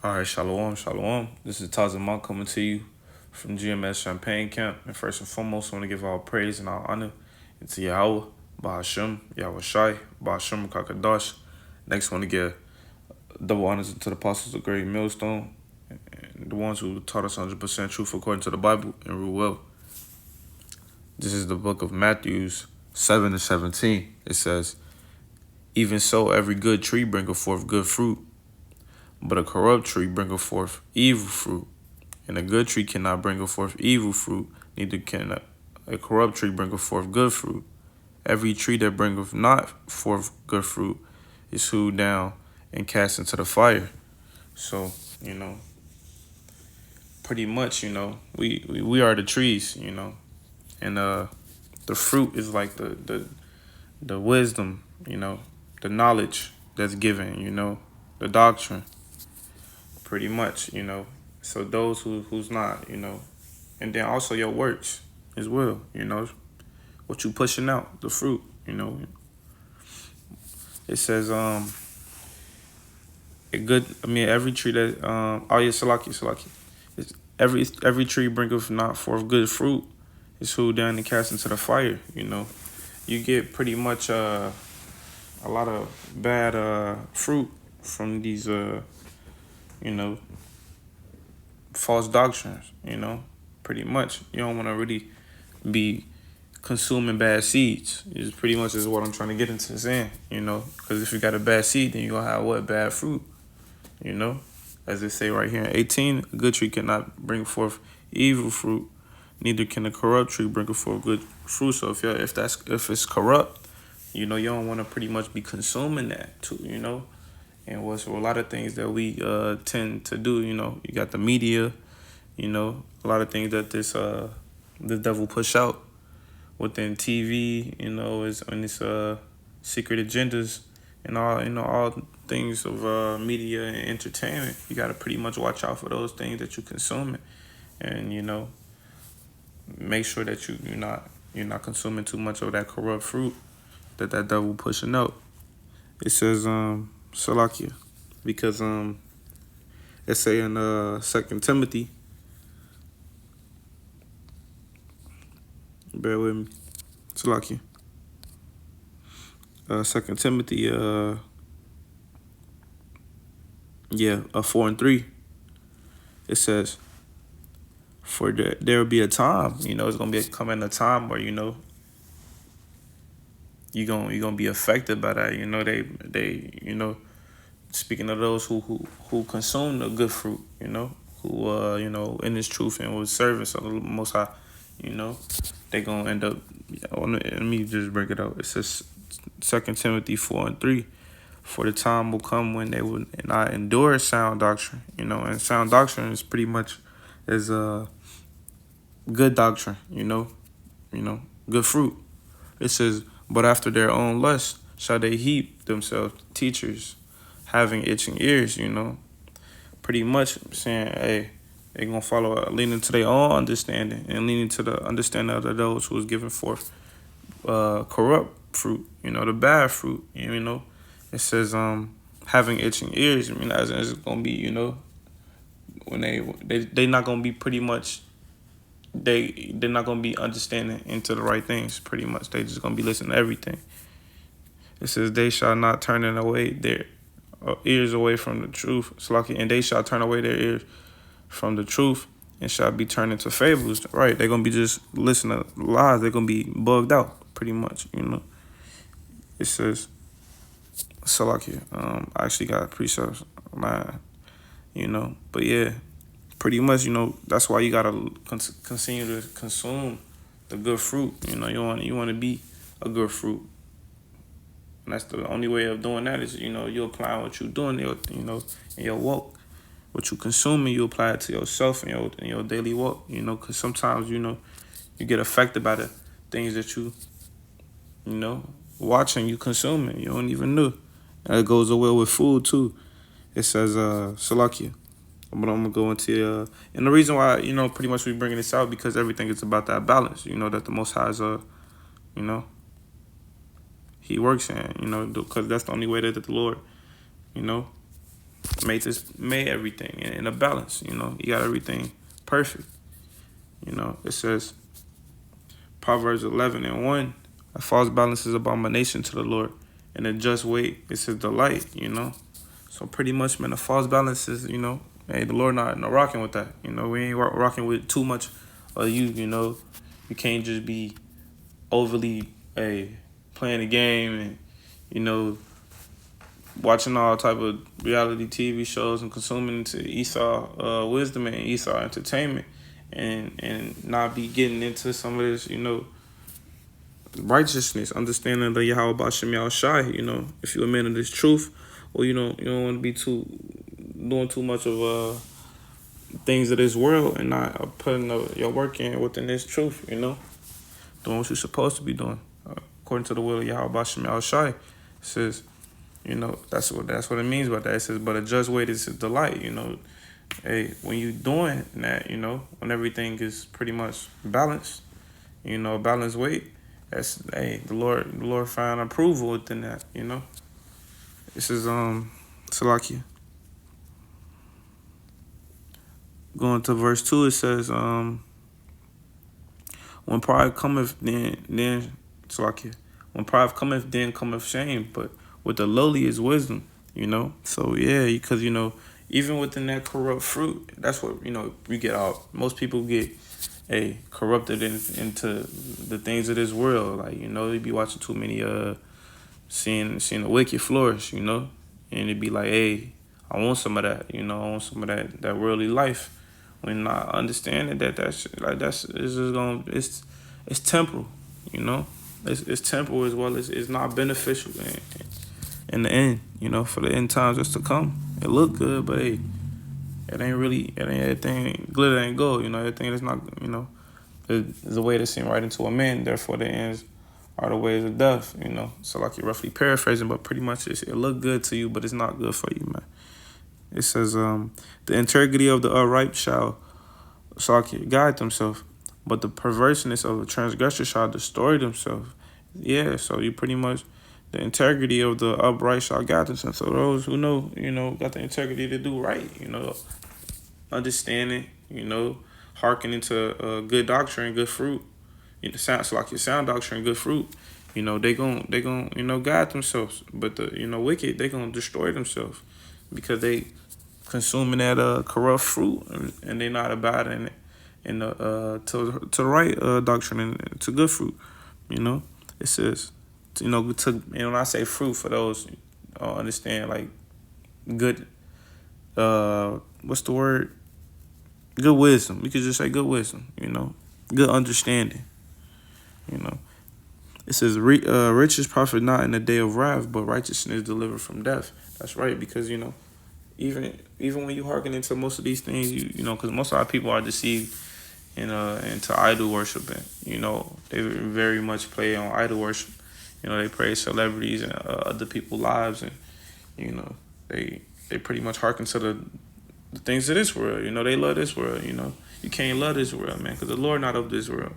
All right, shalom, shalom. This is Tazamak coming to you from GMS Champagne Camp. And first and foremost, I want to give all praise and all honor to Yahweh, Bahashem, Yahweh Shai, Bahashem Kakadash. Next, I want to give double honors to the apostles of Great Millstone, and the ones who taught us 100% truth according to the Bible and rule well. This is the book of Matthew 7:17. It says, "Even so, every good tree bringeth forth good fruit, but a corrupt tree bringeth forth evil fruit. And a good tree cannot bring forth evil fruit, neither can a corrupt tree bring forth good fruit. Every tree that bringeth not forth good fruit is hewed down and cast into the fire." So, pretty much, we are the trees, and the fruit is like the wisdom, the knowledge that's given, the doctrine. Pretty much, So those who's not, and then also your works as well, what you pushing out, the fruit, It says every tree that Salaki. It's every tree bringeth not forth good fruit is hewed down and cast into the fire, You get pretty much a lot of bad fruit from these false doctrines, Pretty much. You don't want to really be consuming bad seeds. Is pretty much is what I'm trying to get into saying, Because if you got a bad seed, then you're going to have what? Bad fruit, As they say right here in 18, a good tree cannot bring forth evil fruit, neither can a corrupt tree bring forth good fruit. So if it's corrupt, you don't want to pretty much be consuming that too, And what's a lot of things that we tend to do, you got the media, a lot of things that the devil push out within TV, is on its secret agendas and all things of media and entertainment. You got to pretty much watch out for those things that you're consuming, and make sure that you're not consuming too much of that corrupt fruit that devil pushing out. It says Salakia, because it say in 2 Timothy. Bear with me. Salakia. 2 Timothy 4:3. It says, "For there will be a time, it's gonna be coming a time where you're gonna be affected by that. They speaking of those who consume the good fruit, who in this truth and with service of the Most High, they gonna end up. Let me just break it out. It says 2 Timothy 4:3. "For the time will come when they will not endure sound doctrine." And sound doctrine is pretty much is good doctrine. Good fruit. It says, "But after their own lust shall they heap themselves teachers, having itching ears." Pretty much saying, hey, they're going to follow, leaning to their own understanding and leaning to the understanding of those who is giving forth corrupt fruit, the bad fruit, It says, having itching ears. As it's going to be, when they not going to be pretty much, they're not going to be understanding into the right things, pretty much. They just going to be listening to everything. It says, "They shall not turn away their ears away from the truth, and they shall turn away their ears from the truth and shall be turned into fables." Right, they're going to be just listening to lies. They're going to be bugged out, pretty much, It says, Salakia, I actually got precepts, man, But yeah, pretty much, that's why you got to continue to consume the good fruit. You want to be a good fruit. And that's the only way of doing that is, you apply what you're doing, in your walk. What you consuming, you apply it to yourself in your daily walk, because sometimes, you get affected by the things that you, watching, you consuming, you don't even know. And it goes well with food, too. It says, Salakia. But I'm going to go into, and the reason why, pretty much we bringing this out because everything is about that balance, that the Most High is, He works in, because that's the only way that the Lord, made everything in a balance. You know, he got everything perfect. You know, it says Proverbs 11:1, a false balance is abomination to the Lord, and a just weight is his delight. You know, so pretty much, man, a false balance is, you know, hey, the Lord not rocking with that. You know, we ain't rocking with too much of you. You know, you can't just be overly playing the game and, you know, watching all type of reality TV shows and consuming into Esau wisdom and Esau entertainment, and not be getting into some of this, you know, righteousness, understanding the Yahweh Bashem Yahweh Shai. You know, if you're a man of this truth, or you don't want to be doing too much of things of this world and not putting your work in within this truth. You know, doing what you're supposed to be doing according to the will of Yahweh Bashem Yahweh Shai. It says, you know, that's what it means by that. It says, but a just weight is a delight. You know, hey, when you doing that, you know, when everything is pretty much balanced, you know, balanced weight, that's, hey, the Lord found approval within that. You know, this is Salakia. Going to verse 2, it says, when pride cometh, then Salakia. When pride cometh, then cometh shame. But with the lowly is wisdom, you know. So yeah, because, you know, even within that corrupt fruit, that's what, you know, we get out. Most people get corrupted into the things of this world. Like, you know, they be watching too many seeing the wicked flourish, you know, and it'd be like, hey, I want some of that, you know, I want some of that worldly life. When not understanding that's it's just gonna it's temporal, you know, it's temporal as well as it's not beneficial in the end, you know, for the end times that's to come. It look good, but hey, it ain't everything glitter ain't gold, you know, everything is not, you know, there's a way to seem right into a man, therefore the ends are the ways of death, you know. So like you're roughly paraphrasing, but pretty much it look good to you, but it's not good for you, man. It says, the integrity of the upright shall guide themselves, but the perverseness of the transgressor shall destroy themselves. Yeah, so you pretty much, the integrity of the upright shall guide themselves. So those who know, you know, got the integrity to do right, you know, understanding, you know, hearkening to good doctrine, good fruit. You know, sounds like your sound doctrine, good fruit. You know, they gon' you know, guide themselves. But the, you know, wicked, they gonna destroy themselves because they consuming that corrupt fruit and they not abiding in the to the right doctrine and to good fruit. You know, it says, you know, when I say fruit, for those understand, like good what's the word? Good wisdom. We could just say good wisdom. You know, good understanding. You know, it says, riches profit not in the day of wrath, but righteousness delivered from death. That's right, because, you know, even when you hearken into most of these things, you know, because most of our people are deceived into idol worshiping. You know, they very much play on idol worship. You know, they praise celebrities and other people's lives, and, you know, they pretty much hearken to the things of this world. You know, they love this world. You know, you can't love this world, man, because the Lord not of this world.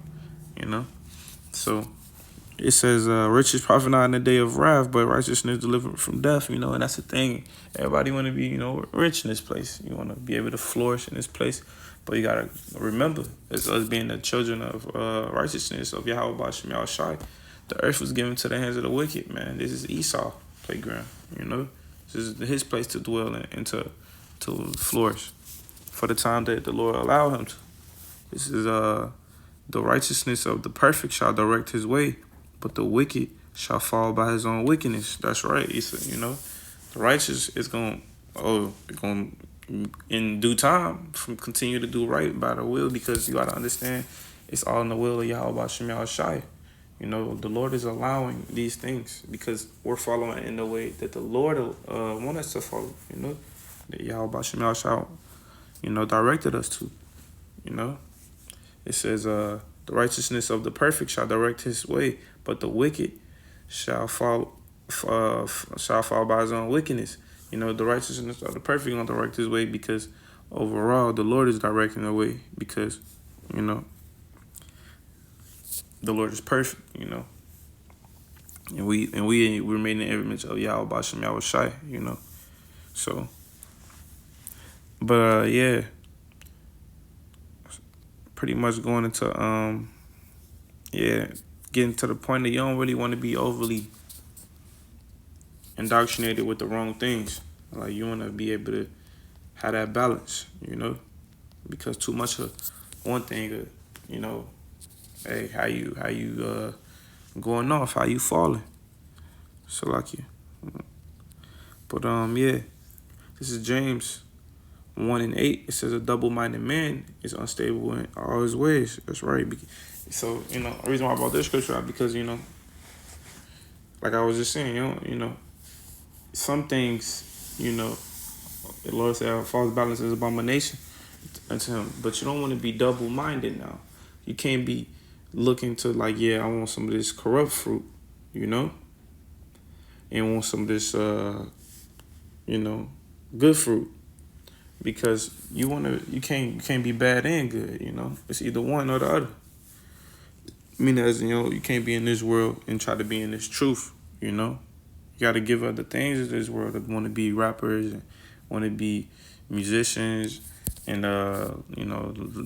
You know, so it says, riches profit not in the day of wrath, but righteousness delivered from death, you know, and that's the thing. Everybody want to be, you know, rich in this place. You want to be able to flourish in this place, but you got to remember, as us being the children of righteousness of Yahweh Bashem Yahweh Shai, the earth was given to the hands of the wicked, man. This is Esau playground, you know. This is his place to dwell in and to flourish for the time that the Lord allowed him to. This is the righteousness of the perfect shall direct his way, but the wicked shall fall by his own wickedness. That's right. He said, you know, the righteous is going in due time continue to do right by the will, because you got to understand it's all in the will of Yahweh Bashem Yahweh Shai. You know, the Lord is allowing these things because we're following in the way that the Lord want us to follow, you know, that Yahweh Bashem Yahweh Shai, you know, directed us to, you know. It says, the righteousness of the perfect shall direct his way, but the wicked shall fall by his own wickedness. You know, the righteousness of the perfect gonna direct his way because overall the Lord is directing the way, because, you know, the Lord is perfect, you know. And we're made in the image of Yahweh Bashem Yahweh Shai, you know. So But yeah, pretty much going into yeah, getting to the point that you don't really want to be overly indoctrinated with the wrong things. Like you want to be able to have that balance, because too much of one thing, hey, how you going off, how you falling. So like you, but yeah, this is James 1:8. It says a double-minded man is unstable in all his ways. That's right. So the reason why I brought this scripture out because like I was just saying, some things, the Lord said, false balance is abomination unto him. But you don't want to be double-minded now. You can't be looking to like, yeah, I want some of this corrupt fruit, and want some of this, good fruit. Because you can't be bad and good, It's either one or the other. Meaning as you can't be in this world and try to be in this truth, You gotta give up the things of this world that want to be rappers and want to be musicians and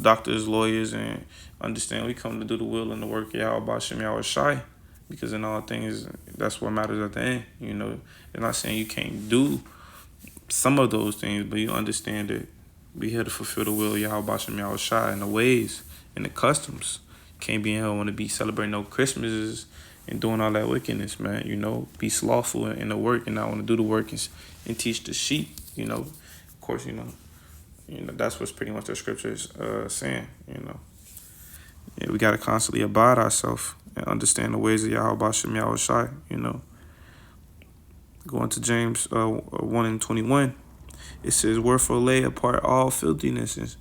doctors, lawyers, and understand we come to do the will and the work of Yahweh Shem Yahweh Shai. Because in all things, that's what matters at the end. They're not saying you can't do some of those things, but you understand that we here to fulfill the will of Yahweh Shem Yahweh Shai and the ways and the customs. Can't be in hell want to be celebrating no Christmases and doing all that wickedness, man. Be slothful in the work and not want to do the work and teach the sheep. Of course, that's what's pretty much the scripture is saying. Yeah, we gotta constantly abide ourselves and understand the ways of Yahweh Shem Yahweh Shai. Going to James 1:21, it says, "Wherefore lay apart all filthiness,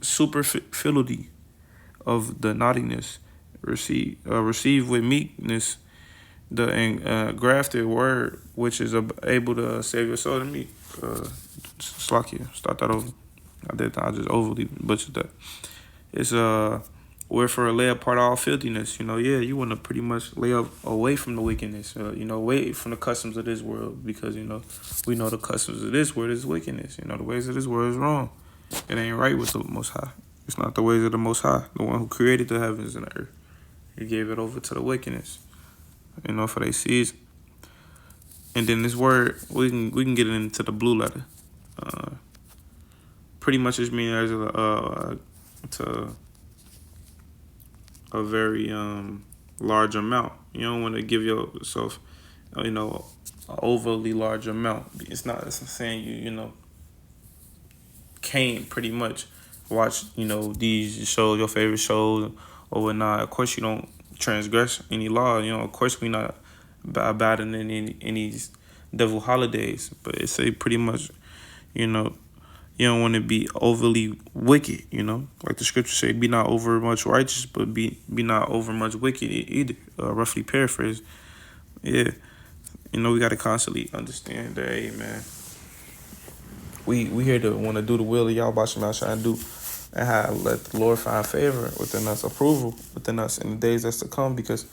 superfluity of the naughtiness, receive with meekness the engrafted word, which is able to save your soul." To me, Slakia, start that over. I just overly butchered that. It's wherefore lay apart all filthiness. You want to pretty much lay up away from the wickedness. Away from the customs of this world, because we know the customs of this world is wickedness. The ways of this world is wrong. It ain't right with the Most High. It's not the ways of the Most High, the one who created the heavens and the earth. He gave it over to the wickedness, for their seeds. And then this word, we can get it into the blue letter. Pretty much just means as to a very large amount. You don't want to give yourself, an overly large amount. It's not saying you can't pretty much watch, these shows, your favorite shows or whatnot. Of course, you don't transgress any law. Of course, we not abiding in any devil holidays. But it say pretty much, you don't want to be overly wicked, Like the scripture say, be not over much righteous, but be not over much wicked either. Roughly paraphrase. Yeah. We got to constantly understand that, hey, man, we here to want to do the will of Yahweh Shem Yahweh Shai and do and let the Lord find favor within us, approval within us in the days that's to come, because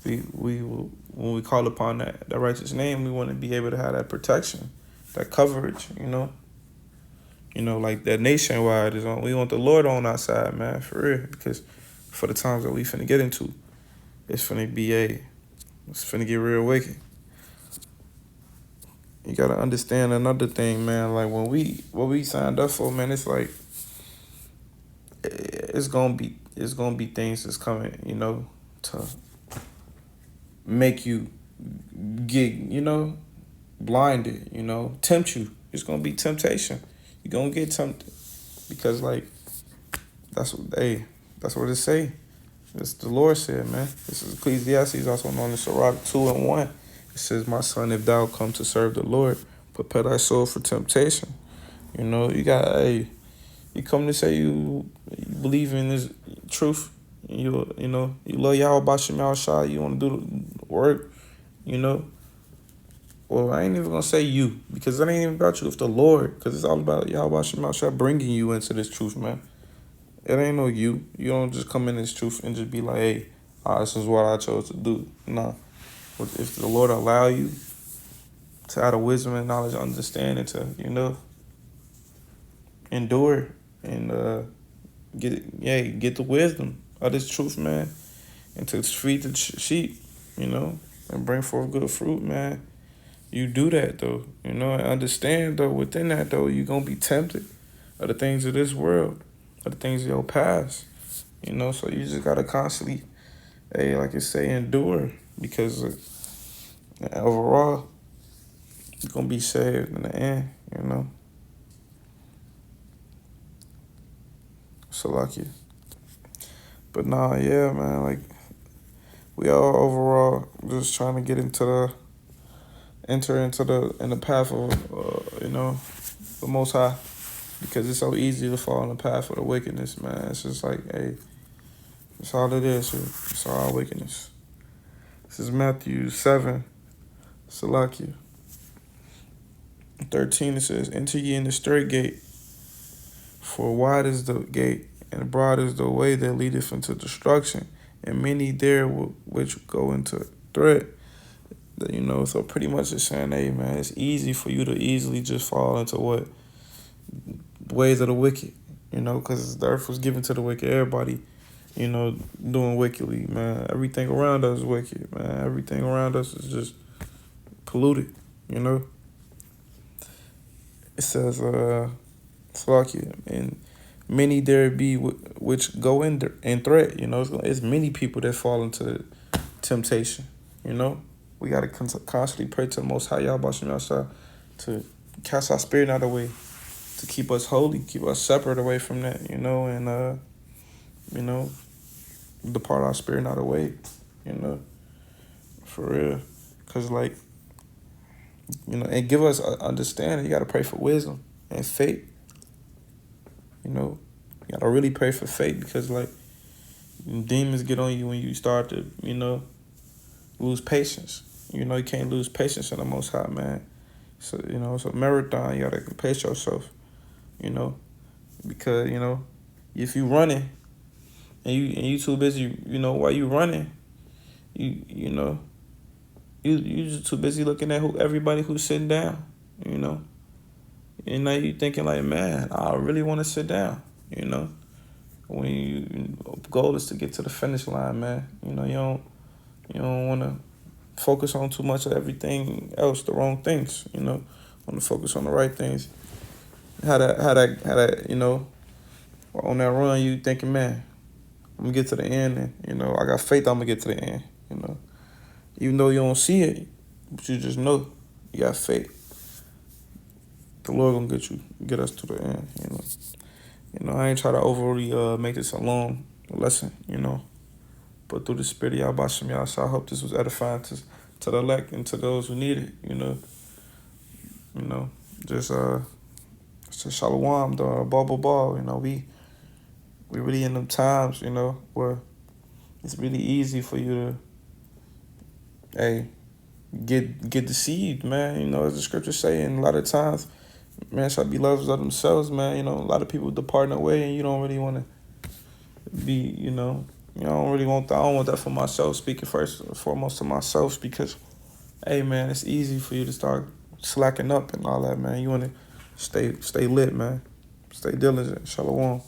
we will, when we call upon that righteous name, we want to be able to have that protection, that coverage, like that nationwide is on. We want the Lord on our side, man, for real, because for the times that we finna get into, it's finna get real wicked. You gotta understand another thing, man. Like what we signed up for, man, it's like it's gonna be things that's coming, to make you get, blinded, tempt you. It's gonna be temptation. You're gonna get tempted because that's what it say. It's the Lord said, man. This is Ecclesiastes, also known as Sirach 2:1. It says, "My son, if thou come to serve the Lord, prepare thy soul for temptation." You come to say you believe in this truth. You love Yahweh Shem Yahweh Shai. You want to do the work. Well, I ain't even gonna say you, because it ain't even about you. It's the Lord, because it's all about Yahweh Shem Yahweh Shai bringing you into this truth, man. It ain't no you. You don't just come in this truth and just be like, hey, This is what I chose to do. No, if the Lord allow you to add a wisdom and knowledge, understanding to endure and get the wisdom of this truth, man, and to feed the sheep, and bring forth good fruit, man. You do that though, and understand though within that though you're gonna be tempted of the things of this world, of the things of your past, So you just gotta constantly, like I say, endure because overall you're gonna be saved in the end, So lucky. But nah, yeah, man, like we all overall just trying to get enter into the path of the Most High, because it's so easy to fall in the path of the wickedness, man. It's just like, hey, it's all it is. It's all wickedness. This is Matthew 7, Salakia 13. It says, "Enter ye in the straight gate, for wide is the gate, and broad is the way that leadeth into destruction, and many there which go into threat." So pretty much it's saying, hey, man, it's easy for you to easily just fall into what? Ways of the wicked, because the earth was given to the wicked. Everybody, doing wickedly, man. Everything around us is wicked, man. Everything around us is just polluted. It says, Slakia, and many there be which go in threat, it's many people that fall into temptation. We got to constantly pray to the Most High Yahweh to cast our spirit out of the way, to keep us holy, keep us separate away from that, and depart our spirit out of the way, for real. Because, like, and give us understanding. You got to pray for wisdom and faith, You got to really pray for faith, because, like, demons get on you when you start to, lose patience. You can't lose patience in the Most High, man. So, it's a marathon. You got to pace yourself, because, if you running and you too busy, while you running, you just too busy looking at everybody who's sitting down, and now you thinking like, man, I really want to sit down, when goal is to get to the finish line, man. You don't want to focus on too much of everything else, the wrong things, want to focus on the right things. How that, on that run, you thinking, man, I'm gonna get to the end, and I got faith I'm gonna get to the end, even though you don't see it, but you just know you got faith. The Lord gonna get us to the end, I ain't try to overly make this a long lesson, but through the spirit of Yahweh Shem Yah, so I hope this was edifying to the elect and to those who need it, just shalom, the ball, we really in them times, where it's really easy for you to, hey, get deceived, man. As the scriptures say, and a lot of times, man, shall be lovers of themselves, man. A lot of people departing away, and you don't really want to be, you don't really want that. I don't want that for myself, speaking first and foremost to myself, because, hey, man, it's easy for you to start slacking up and all that, man. You want to stay lit, man. Stay diligent. Shalom.